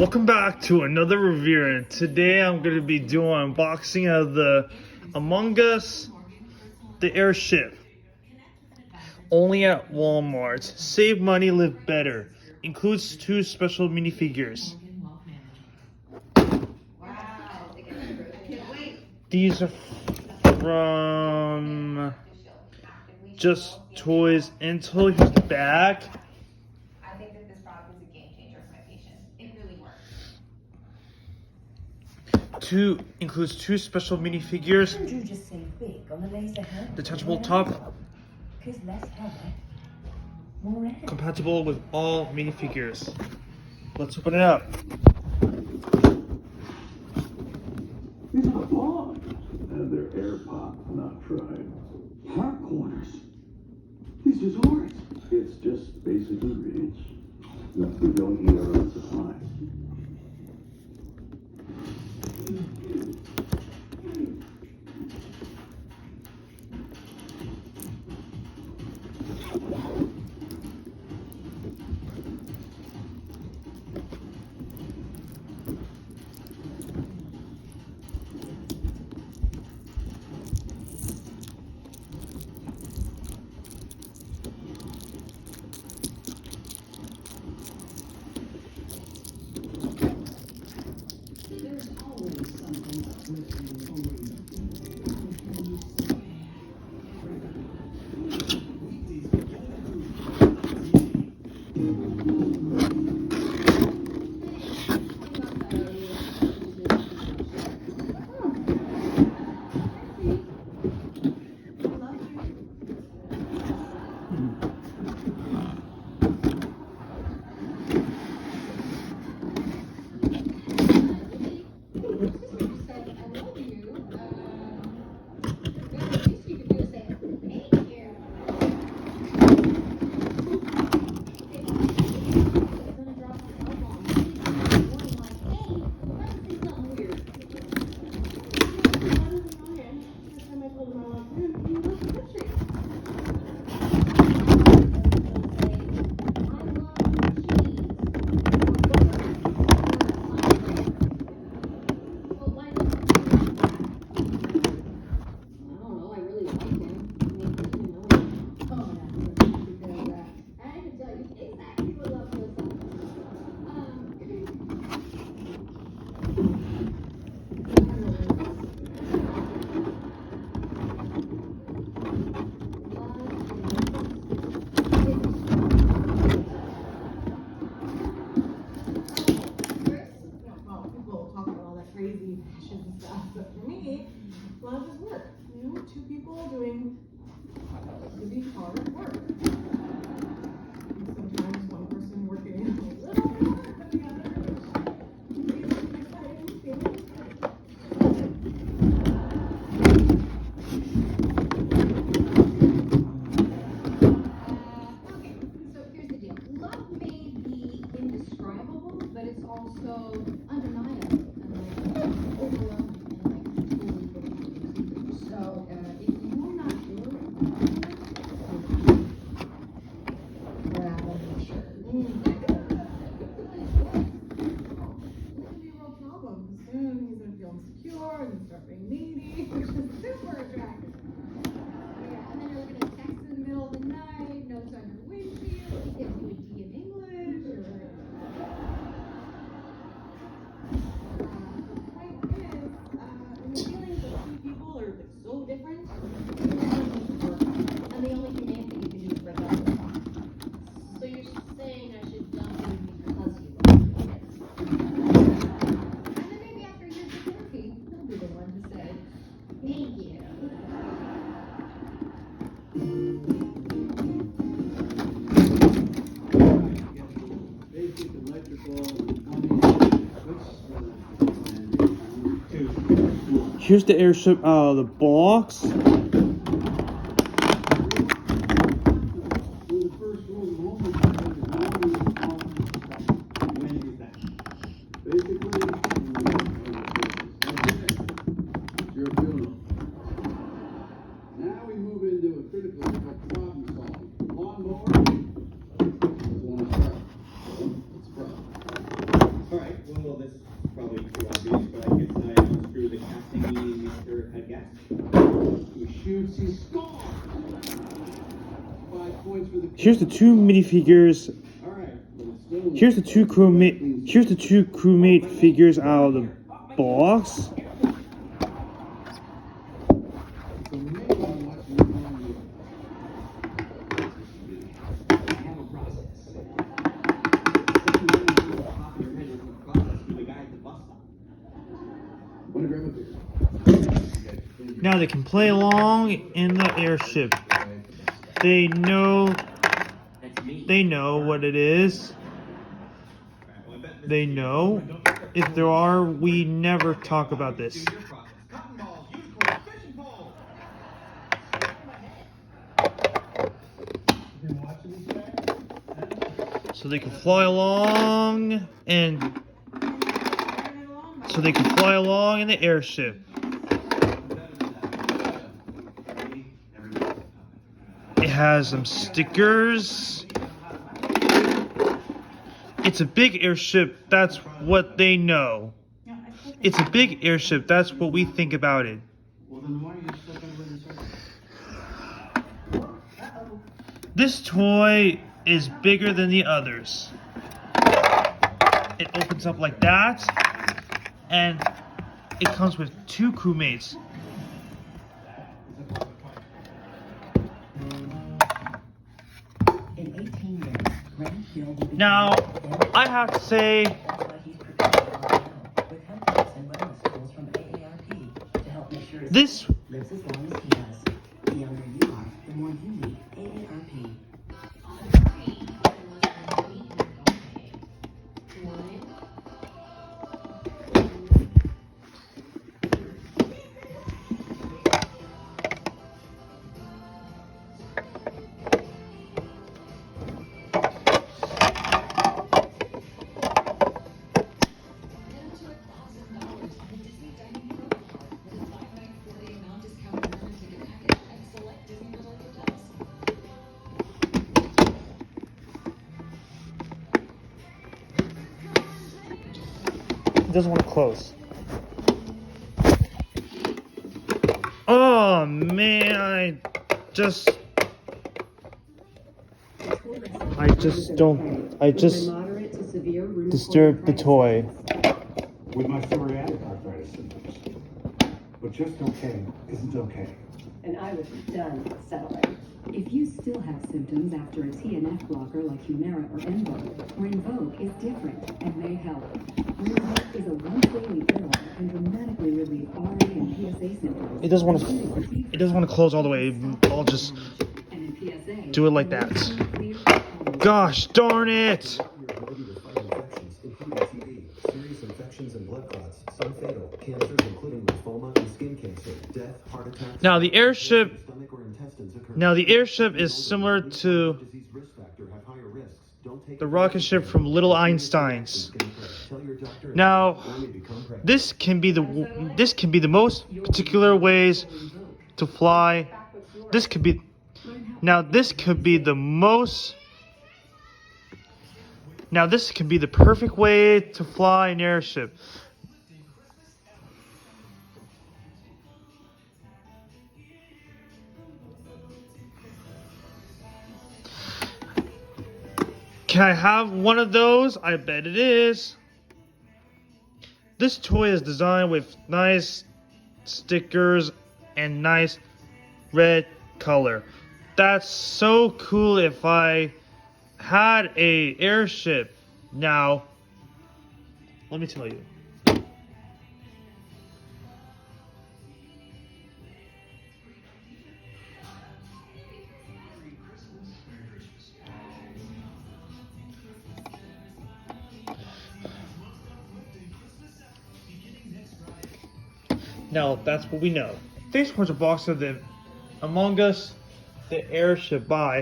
Welcome back to another review, and today I'm going to be doing unboxing of the Among Us, the airship. Only at Walmart. Save money, live better. Includes 2 special minifigures. These are from Just Toys. Until here's the back. I think that this product is a game changer for my patients. It really works. Includes 2 special minifigures. Couldn't you just say big on the laser head? Detachable top. Because less head, more air. Compatible with all minifigures. Let's open it up. These are the paws. And they're air pop, not fried. Heart corners. These are horns. It's just basic ingredients. No, we don't eat our own supplies. Crazy fashion stuff, but for me, a lot of it's work. You know, 2 people doing really hard work. And sometimes one person working a little more than the other. Really exciting feeling. Okay, so here's the deal. Love may be indescribable, but it's also undeniable. So, if you're not sure, well, I will be sure. It can be a real problem. Soon he's gonna feel insecure and start being needy, which is super attractive. Yeah, and then you're looking at text in the middle of the night, notes on your windshield, he gives you a D in English, or... The feelings of 2 people are like so different. And the only humane thing you can do is break up the bond. So you're saying I should dump him because he And then maybe after years of therapy, he'll be the one to say, thank you. Basic electrical Here's the airship out of the box. Now we move into a critical problem solving. Lawnmower. Let's start. It's a problem. All right. Alright, well, this is probably too obvious, but I guess I unscrew the casting meaning Mr. Head Gas. Who shoots his score! 5 points for the. Here's the two minifigures. Alright, but it's still. Here's the two crewmate figures out of the box. So maybe what you want to I have a process. Second one is a popular measurement process for the guy at the bus stop. Want to grab a beer? Now they can play along in the airship. They know what it is. They know. If there are, we never talk about this. Cotton balls, unicorns, fishing poles. So they can fly along and in the airship. It has some stickers. It's a big airship, that's what they know. It's a big airship, that's what we think about it. Well, then why are you stuck on with the This toy is bigger than the others. It opens up like that, and it comes with two crewmates. In 18 years, Renfield will be Now, I have to say, what he's prepared to do now, with help and wellness tools from AARP to help make sure his this lives as long as he does. The younger you are, the more you need AARP. it doesn't want to close. Oh man, I just Moderate to severe rheumatoid disturbed the toy. With my psoriatic arthritis symptoms. But just okay isn't okay. And I would be done settling. If you still have symptoms after a TNF blocker like Humira or Envoque, Rinvoq is different and may help. Rinvoq is a once-daily pill that can dramatically relieve RA and PSA symptoms. It doesn't want to close all the way. I'll just And in PSA, do it like that. Gosh darn it! Your ability to fight infections, including TB, serious infections and blood clots, some fatal, cancers including lymphoma and skin cancer, death, heart attacks. Now the airship. Stomach or intestines occur. Now the airship is similar to Disease risk factor have higher risks. Don't take the rocket ship from Little Einsteins. Tell your doctor Now, or may become pregnant. this can be the most particular ways to fly. This could be the most. Now this can be the perfect way to fly an airship. Can I have one of those? I bet it is. This toy is designed with nice stickers and nice red color. That's so cool if I had a airship. Now, let me tell you. Now, that's what we know. Thanks for watching a box of the Among Us, the airship. Bye.